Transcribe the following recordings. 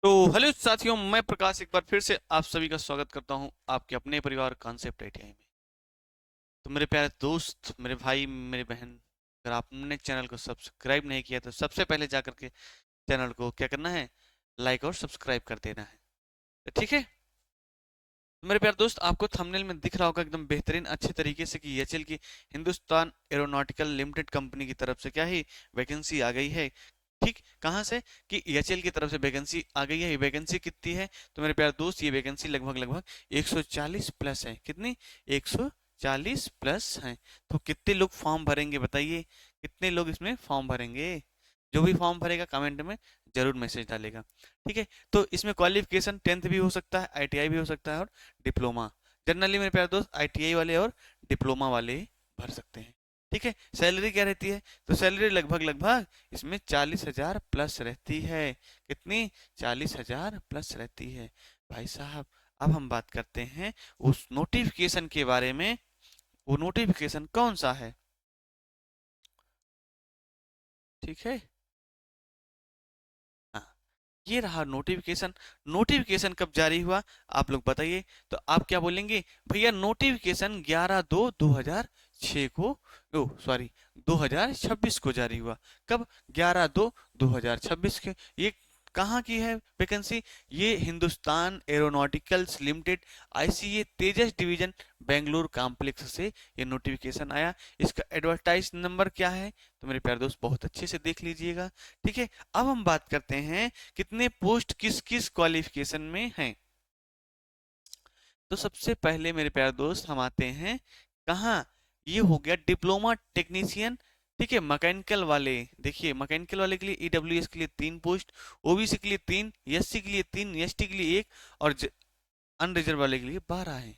तो हेलो साथियों, मैं प्रकाश एक बार फिर से आप सभी का स्वागत करता हूं आपके अपने परिवार कॉन्सेप्ट आईटीआई में। तो मेरे प्यारे दोस्त, मेरे भाई, मेरे बहन, अगर आपने चैनल को सब्सक्राइब नहीं किया तो सबसे पहले जाकर के चैनल को क्या करना है, लाइक और सब्सक्राइब कर देना है। तो ठीक है, तो मेरे प्यारे दोस्त, आपको थंबनेल में दिख रहा होगा एकदम बेहतरीन अच्छे तरीके से कि एचएल की हिंदुस्तान एरोनॉटिकल लिमिटेड कंपनी की तरफ से क्या ही वैकेंसी आ गई है। ठीक, कहाँ से कि एचएल की तरफ से वैकेंसी आ गई है। ये वैकेंसी कितनी है तो मेरे प्यारे दोस्त, ये वैकेंसी लगभग लगभग 140 प्लस है। कितनी? 140 प्लस है। तो कितने लोग फॉर्म भरेंगे बताइए, कितने लोग इसमें फॉर्म भरेंगे? जो भी फॉर्म भरेगा कमेंट में जरूर मैसेज डालेगा। ठीक है, तो इसमें क्वालिफिकेशन 10th भी हो सकता है, आईटीआई भी हो सकता है और डिप्लोमा। जनरली मेरे प्यारे दोस्त आईटीआई वाले और डिप्लोमा वाले भर सकते हैं। ठीक है, सैलरी क्या रहती है तो सैलरी लगभग लगभग इसमें 40,000 प्लस रहती है। कितनी? 40,000 प्लस रहती है। भाई साहब, अब हम बात करते हैं उस नोटिफिकेशन के बारे में। वो नोटिफिकेशन कौन सा है? ठीक है, हाँ, ये रहा नोटिफिकेशन। नोटिफिकेशन कब जारी हुआ आप लोग बताइए। तो आप क्या बोलेंगे? भैया नोटिफिकेशन 11/2/2006 को, ओ सॉरी, 2026 को जारी हुआ। कब? 11/2/2026 के। ये कहाँ की है वैकेंसी? ये हिंदुस्तान एरोनॉटिकल्स लिमिटेड आईसीए तेजस डिवीजन बेंगलुरु कॉम्प्लेक्स से ये नोटिफिकेशन आया। इसका एडवर्टाइज नंबर क्या है तो मेरे प्यारे दोस्त बहुत अच्छे से देख लीजिएगा। ठीक है, अब हम बात करते हैं कितने पोस्ट किस किस क्वालिफिकेशन में हैं। तो सबसे पहले मेरे प्यारे दोस्त हम आते हैं कहाँ, ये हो गया डिप्लोमा टेक्नीशियन। ठीक है, मैकेनिकल वाले, देखिए मैकेनिकल वाले के लिए ईडब्ल्यूएस के लिए 3 पोस्ट, ओबीसी के लिए 3, एससी के लिए 3, एसटी के लिए 1 और अनरिजर्व वाले के लिए 12 है।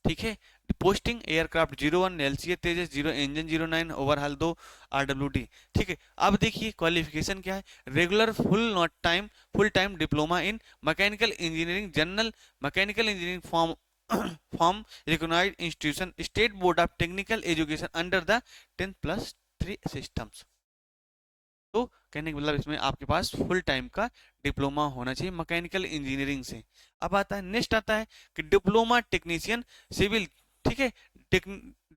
ठीक है, posting aircraft 01, LCA Tejas 0, engine 09, overhaul 2, RWD. ठीक है, अब देखिए क्वालिफिकेशन क्या है। Regular full time diploma in mechanical engineering, general mechanical engineering form form recognised institution, state board of technical education under the 10+3 systems. तो कहने का मतलब इसमें आपके पास फुल टाइम का डिप्लोमा होना चाहिए मैकेनिकल इंजीनियरिंग से। अब आता है, नेक्स्ट आता है कि डिप्लोमा टेक्नीशियन सिविल। ठीक है,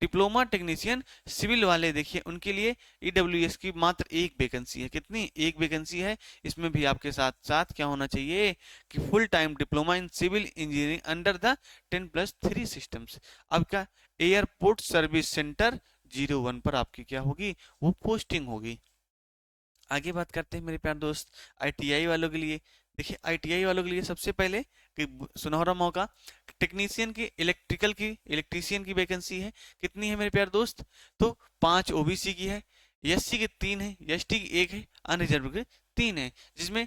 डिप्लोमा टेक्नीशियन सिविल वाले देखिए उनके लिए ईडब्ल्यूएस की मात्र एक वैकेंसी है। कितनी? एक वैकेंसी है। इसमें भी आपके साथ साथ क्या होना चाहिए कि full time diploma in civil engineering under the 10+3 systems. अब क्या? एयरपोर्ट सर्विस सेंटर 01 पर आपकी क्या होगी, वो पोस्टिंग होगी। आगे बात करते हैं मेरे प्यारे दोस्त आईटीआई वालों के लिए। देखिए आईटीआई वालों के लिए सबसे पहले कि सुनहरा मौका, टेक्नीशियन की इलेक्ट्रीशियन की वैकेंसी है। कितनी है मेरे प्यारे दोस्त? तो 5 ओबीसी की है, एससी की 3 है, एसटी की 1 है, अनरिजर्व की 3 है। जिसमें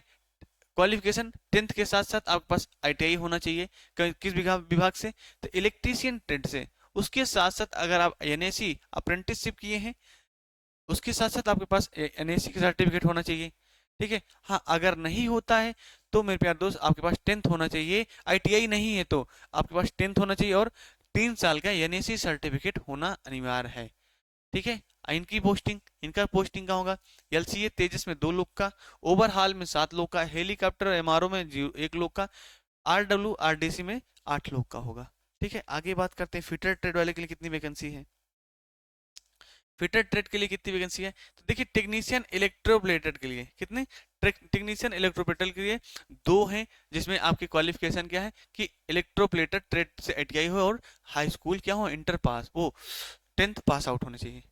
क्वालिफिकेशन 10th के साथ साथ आपके पास आईटीआई होना चाहिए। किस विभाग से? तो इलेक्ट्रीशियन ट्रेड से। उसके साथ साथ अगर आप एनएसी अप्रेंटिसशिप किए हैं उसके साथ साथ आपके पास एनएससी का सर्टिफिकेट होना चाहिए। ठीक है, हाँ अगर नहीं होता है तो मेरे प्यारे दोस्त आपके पास 10th होना चाहिए। आईटीआई नहीं है तो आपके पास 10th होना चाहिए और 3 साल का एनएससी सर्टिफिकेट होना अनिवार्य है। ठीक है, इनका पोस्टिंग का होगा एलसीए तेजस में 2 लोग का, ओवरहाल में 7 लोग का, हेलीकॉप्टर एमआरओ में 1 लोग का, आरडब्ल्यूआरडीसी में 8 लोग का होगा। ठीक है, आगे बात करते हैं फिटर ट्रेड वाले के लिए कितनी वैकेंसी है। फिटर ट्रेड के लिए कितनी वैकेंसी है तो देखिए टेक्नीशियन इलेक्ट्रोप्लेटेड के लिए कितने, टेक्नीशियन इलेक्ट्रोप्लेटेड के लिए 2 हैं। जिसमें आपकी क्वालिफिकेशन क्या है कि इलेक्ट्रोप्लेटेड ट्रेड से आईटीआई हो और हाई स्कूल क्या हो, इंटर पास, वो 10th पास आउट होने चाहिए।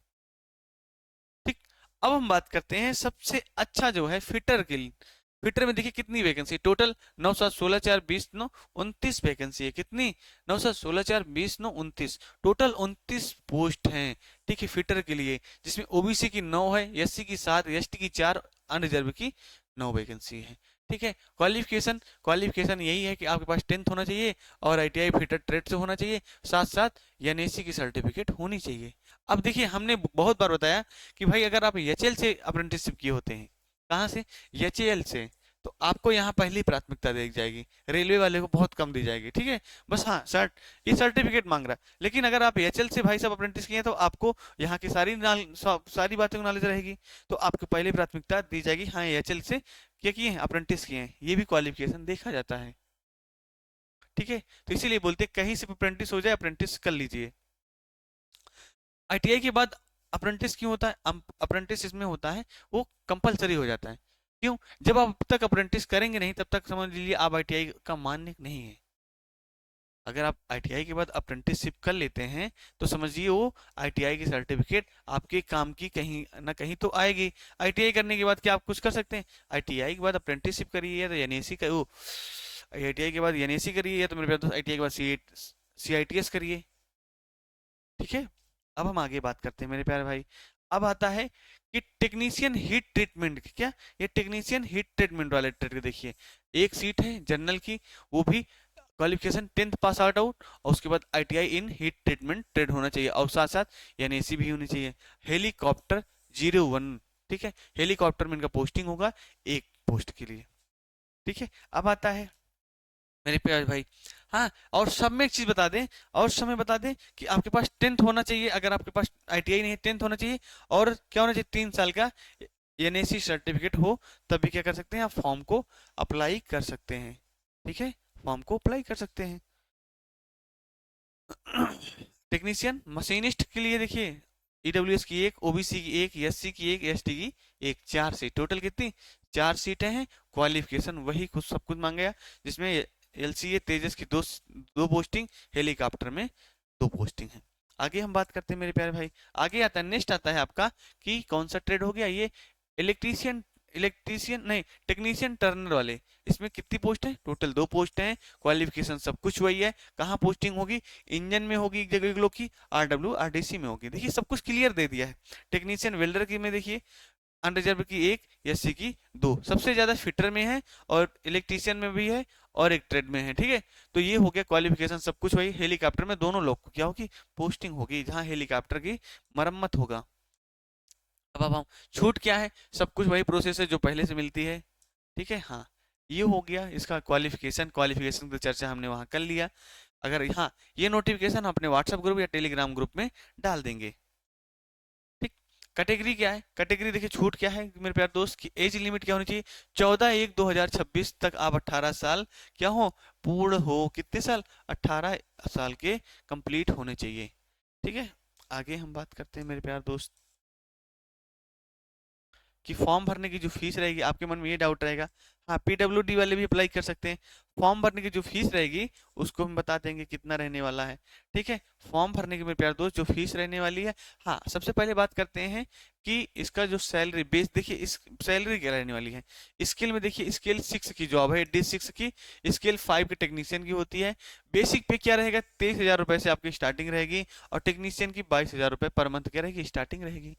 ठीक, अब हम बात करते हैं सबसे अच्छा जो है फिटर के लिए। फिटर में देखिए कितनी वैकेंसी टोटल, 9 7 16 4 20 9 29 वैकेंसी है। कितनी? 9 7 16 4 20 9 29, टोटल 29 पोस्ट हैं। ठीक है, फिटर के लिए, जिसमें ओबीसी की 9 है, एससी की 7, एसटी की 4, अनरिजर्व की 9 वैकेंसी है। ठीक है, क्वालिफिकेशन क्वालिफिकेशन यही है कि आपके पास 10th होना चाहिए और आईटीआई फिटर ट्रेड से होना चाहिए, साथ साथ एनएससी की सर्टिफिकेट होनी चाहिए। अब देखिए हमने बहुत बार बताया कि भाई अगर आप एचएल से अप्रेंटिसशिप किए होते हैं, कहाँ से? एचएल से, तो आपको यहाँ पहली प्राथमिकता दी जाएगी, रेलवे वाले को बहुत कम दी जाएगी, ठीक है। बस हाँ ये सर्टिफिकेट मांग रहा है, लेकिन अगर आप एचएल से भाई साहब अप्रेंटिस किए हैं तो आपको यहाँ की सारी बातों की नॉलेज रहेगी, तो आपको पहली प्राथमिकता दी जाएगी, हाँ एचएल से क्या किए हैं, अप्रेंटिस किए हैं, ये भी क्वालिफिकेशन देखा जाता है, ठीक है। तो इसीलिए बोलते हैं कहीं से अप्रेंटिस हो जाए अप्रेंटिस कर लीजिए। आईटीआई के बाद अप्रेंटिस क्यों होता है, अप्रेंटिस इसमें होता है, वो कंपलसरी हो जाता है। क्यों? जब आप तक अप्रेंटिस करेंगे नहीं तब तक समझ लीजिए आप आईटीआई का मान्य नहीं है। अगर आप आईटीआई के बाद अप्रेंटिसशिप कर लेते हैं तो समझिए वो आईटीआई की सर्टिफिकेट आपके काम की कहीं ना कहीं तो आएगी। आईटीआई करने के बाद क्या आप कुछ कर सकते हैं, आईटीआई के बाद अप्रेंटिसशिप करिए या तो एनएसी का वो, आईटीआई के बाद एनएसी करिए या तो मेरे पास आईटीआई के बाद सीआईटीएस करिए, ठीक है। अब हम आगे बात करते हैं मेरे प्यारे भाई। अब आता है कि टेक्नीशियन हीट ट्रीटमेंट, क्या ये टेक्नीशियन हीट ट्रीटमेंट वाले ट्रेड देखिए, एक सीट है जनरल की, वो भी क्वालिफिकेशन 10th पास आउट और उसके बाद आईटीआई इन हीट ट्रीटमेंट ट्रेड होना चाहिए और साथ साथ एनएसी भी होनी चाहिए। हेलीकॉप्टर 01, ठीक है, हेलीकॉप्टर में इनका पोस्टिंग होगा एक पोस्ट के लिए, ठीक है। अब आता है मेरे प्यारे भाई, हाँ और सब में एक चीज बता दें, और सब में बता दें कि आपके पास 10th होना चाहिए, अगर आपके पास आईटीआई नहीं है 10th होना चाहिए, और क्या होना चाहिए 3 साल का एनएसी सर्टिफिकेट हो, तभी क्या कर सकते हैं आप फॉर्म को अप्लाई कर सकते हैं, ठीक है, फॉर्म को अप्लाई कर सकते हैं। टेक्नीशियन मशीनिस्ट के लिए देखिए, ईडब्ल्यूएस की एक, ओबीसी की एक, एससी की एक, एसटी की एक, 4 सीट टोटल कितनी, 4 सीटें हैं। क्वालिफिकेशन वही कुछ सब कुछ मांगेगा, जिसमें एलसीए तेजस की दो पोस्टिंग, हेलीकॉप्टर में 2 पोस्टिंग है। आगे हम बात करते हैं मेरे प्यारे भाई, आगे आता है नेक्स्ट आता है आपका कि कौन सा ट्रेड हो गया ये, इलेक्ट्रीशियन, इलेक्ट्रीशियन नहीं, टेक्नीशियन टर्नर वाले, इसमें कितनी पोस्ट है, टोटल 2 पोस्ट हैं, क्वालिफिकेशन सब कुछ वही है, कहाँ पोस्टिंग होगी, इंजन में होगी एक जगह लोग की, आरडब्ल्यू आरडीसी में होगी, देखिए सब कुछ क्लियर दे दिया है। टेक्नीशियन वेल्डर की में देखिए अनरिजर्व की एक, एससी की 2, सबसे ज्यादा फिटर में है और इलेक्ट्रीशियन में भी है और एक ट्रेड में है, ठीक है। तो ये हो गया क्वालिफिकेशन सब कुछ वही, हेलीकॉप्टर में दोनों लोग को क्या होगी, पोस्टिंग होगी, जहाँ हेलीकॉप्टर की मरम्मत होगा। अब हम छूट क्या है, सब कुछ वही प्रोसेस है जो पहले से मिलती है, ठीक है। हाँ ये हो गया इसका क्वालिफिकेशन, क्वालिफिकेशन की चर्चा हमने वहाँ कर लिया। अगर हाँ ये नोटिफिकेशन अपने व्हाट्सएप ग्रुप या टेलीग्राम ग्रुप में डाल देंगे, ठीक। कैटेगरी क्या है, कैटेगरी देखिए छूट क्या है मेरे प्यारे दोस्त की, एज लिमिट क्या होनी चाहिए, 14/1/2026 तक आप 18 साल क्या हो, पूर्ण हो, कितने साल, 18 साल के कंप्लीट होने चाहिए, ठीक है। आगे हम बात करते हैं मेरे प्यारे दोस्त कि फॉर्म भरने की जो फीस रहेगी, आपके मन में ये डाउट रहेगा, हाँ पीडब्ल्यूडी वाले भी अप्लाई कर सकते हैं, फॉर्म भरने की जो फीस रहेगी उसको हम बता देंगे कितना रहने वाला है, ठीक है। फॉर्म भरने की मेरे प्यारे दोस्त जो फीस रहने वाली है, हाँ सबसे पहले बात करते हैं कि इसका जो सैलरी बेस देखिए, इस सैलरी क्या रहने वाली है, स्केल में देखिए, स्केल 6 की जॉब है, D6 की, स्केल 5 की टेक्नीशियन की होती है। बेसिक पे क्या रहेगा, 23,000 रुपए से आपकी स्टार्टिंग रहेगी और टेक्नीशियन की 22,000 रुपए पर मंथ क्या रहेगी, स्टार्टिंग रहेगी।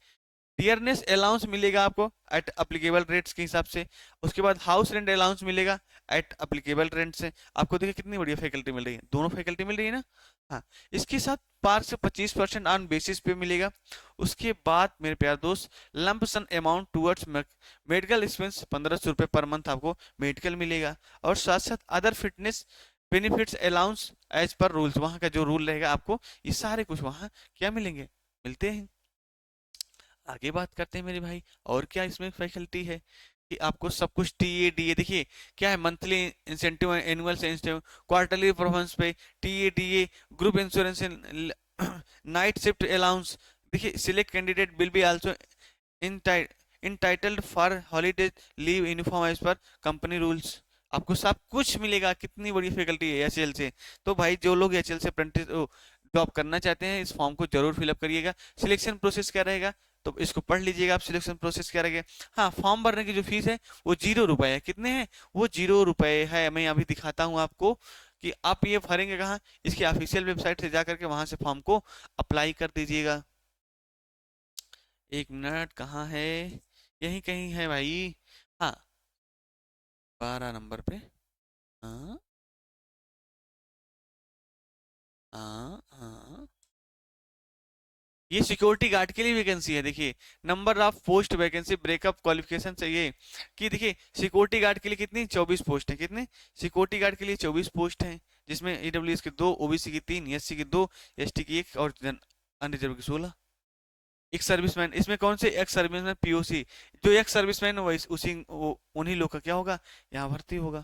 डियरनेस अलाउंस मिलेगा आपको एट अप्लीकेबल रेट्स के हिसाब से, उसके बाद हाउस रेंट अलाउंस मिलेगा एट अप्लीकेबल रेंट से। आपको देखिए कितनी बढ़िया फैकल्टी मिल रही है, दोनों फैकल्टी मिल रही है ना, हाँ। इसके साथ पार्क से 25% ऑन बेसिस पे मिलेगा। उसके बाद मेरे प्यारे दोस्त लंप सन अमाउंट टूवर्ड्स मेडिकल एक्सपेंस, 1500 रुपये पर मंथ आपको मेडिकल मिलेगा, और साथ साथ other fitness benefits allowance as per rules, वहाँ का जो रूल रहेगा आपको ये सारे कुछ वहाँ क्या मिलेंगे, मिलते हैं। आगे बात करते हैं मेरे भाई, और क्या इसमें फैकल्टी है कि आपको सब कुछ टीए डीए देखिए क्या है, monthly incentive, annual incentive, quarterly performance pay, TA DA, group insurance, night shift allowance, देखिए select candidate will be also entitled for holiday leave uniform as per company rules, आपको सब कुछ मिलेगा। कितनी बड़ी फैकल्टी है एचएल से, तो भाई जो लोग एचएल से अप्रेंटिस जॉब करना चाहते हैं इस फॉर्म को जरूर फिलअप करिएगा। सिलेक्शन प्रोसेस क्या रहेगा, तो इसको पढ़ लीजिएगा आप, सिलेक्शन प्रोसेस क्या रहेगा। हाँ फॉर्म भरने की जो फीस है वो 0 रुपए है, कितने हैं, वो 0 रुपए है। मैं अभी दिखाता हूँ आपको कि आप ये भरेंगे कहाँ, इसकी ऑफिशियल वेबसाइट से जा करके वहां से फॉर्म को अप्लाई कर दीजिएगा। 1 मिनट कहाँ है, यहीं कहीं है भाई, हाँ 12 नंबर पे, हाँ हाँ हाँ ये सिक्योरिटी गार्ड के लिए वैकेंसी है। देखिए number of post vacancy breakup qualification चाहिए कि देखिए सिक्योरिटी गार्ड के लिए कितनी 24 पोस्ट है, कितने सिक्योरिटी गार्ड के लिए 24 पोस्ट हैं, जिसमें ईडब्ल्यूएस के 2, ओबीसी की 3, एससी की 2, एसटी की 1 और अनरिजर्व की 16। एक सर्विसमैन, इसमें कौन से एक्स सर्विसमैन पीओसी, जो एक्स सर्विसमैन है उसी उन्हीं लोग का क्या होगा यहाँ भर्ती होगा।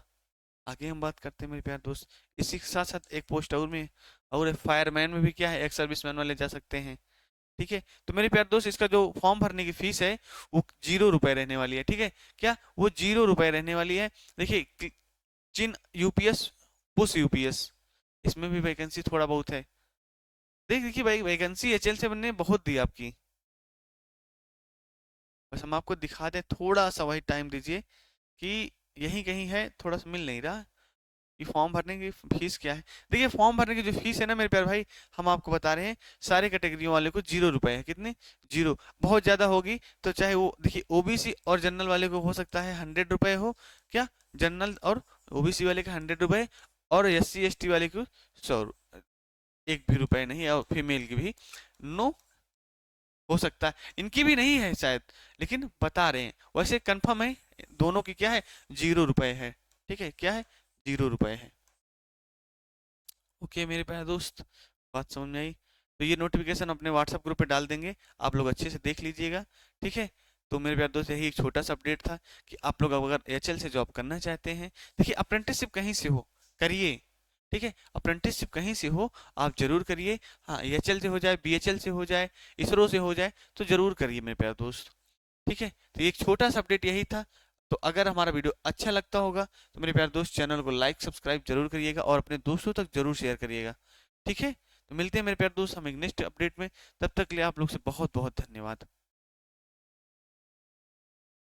आगे हम बात करते हैं मेरे प्यार दोस्त, इसी के साथ साथ एक पोस्ट और में और फायरमैन में भी क्या है, एक्स सर्विसमैन वाले जा सकते हैं। ठीक है, तो मेरे प्यार दोस्त इसका जो फॉर्म भरने की फीस है वो 0 रुपए रहने वाली है। ठीक है, क्या वो 0 रुपए रहने वाली है। देखिए चिन यूपीएस, पुश यूपीएस, इसमें भी वैकेंसी थोड़ा बहुत है। देखिए भाई वैकेंसी एचएल से बनने बहुत दी आपकी, बस हम आपको दिखा दें, थोड़ा सा वही टाइम दीजिए कि यहीं कहीं है, थोड़ा सा मिल नहीं रहा। ये फॉर्म भरने की फीस क्या है, देखिए फॉर्म भरने की जो फीस है ना मेरे प्यारे भाई, हम आपको बता रहे हैं सारे कैटेगरियों वाले को 0 रुपए है। कितने 0, बहुत ज्यादा होगी तो चाहे वो देखिए ओबीसी और जनरल वाले को हो सकता है 100 रुपए हो, क्या जनरल और ओबीसी वाले का 100 रुपए, और एससी एसटी वाले को 100, एक भी रुपए नहीं, और फीमेल की भी नो, हो सकता है इनकी भी नहीं है शायद, लेकिन बता रहे हैं वैसे कंफर्म है दोनों की क्या है 0 रुपए है। ठीक है, क्या है 0 रुपए है। ओके मेरे प्यारे दोस्त, बात समझ में आई। तो ये नोटिफिकेशन अपने व्हाट्सएप ग्रुप पे डाल देंगे, आप लोग अच्छे से देख लीजिएगा। ठीक है, तो मेरे प्यारे दोस्त यही एक छोटा सा अपडेट था कि आप लोग अगर एचएल से जॉब करना चाहते हैं, देखिए अप्रेंटिसशिप कहीं से हो करिए। ठीक है, अप्रेंटिसशिप कहीं से हो आप जरूर करिए। हाँ एचएल से हो जाए, बीएचएल से हो जाए, इसरो से हो जाए, तो जरूर करिए मेरे प्यारे दोस्त। ठीक है, तो एक छोटा सा अपडेट यही था। तो अगर हमारा वीडियो अच्छा लगता होगा तो मेरे प्यारे दोस्त चैनल को लाइक सब्सक्राइब जरूर करिएगा और अपने दोस्तों तक जरूर शेयर करिएगा। ठीक है, तो मिलते हैं मेरे प्यारे दोस्त हम एक नेक्स्ट अपडेट में, तब तक के लिए आप लोग से बहुत बहुत धन्यवाद।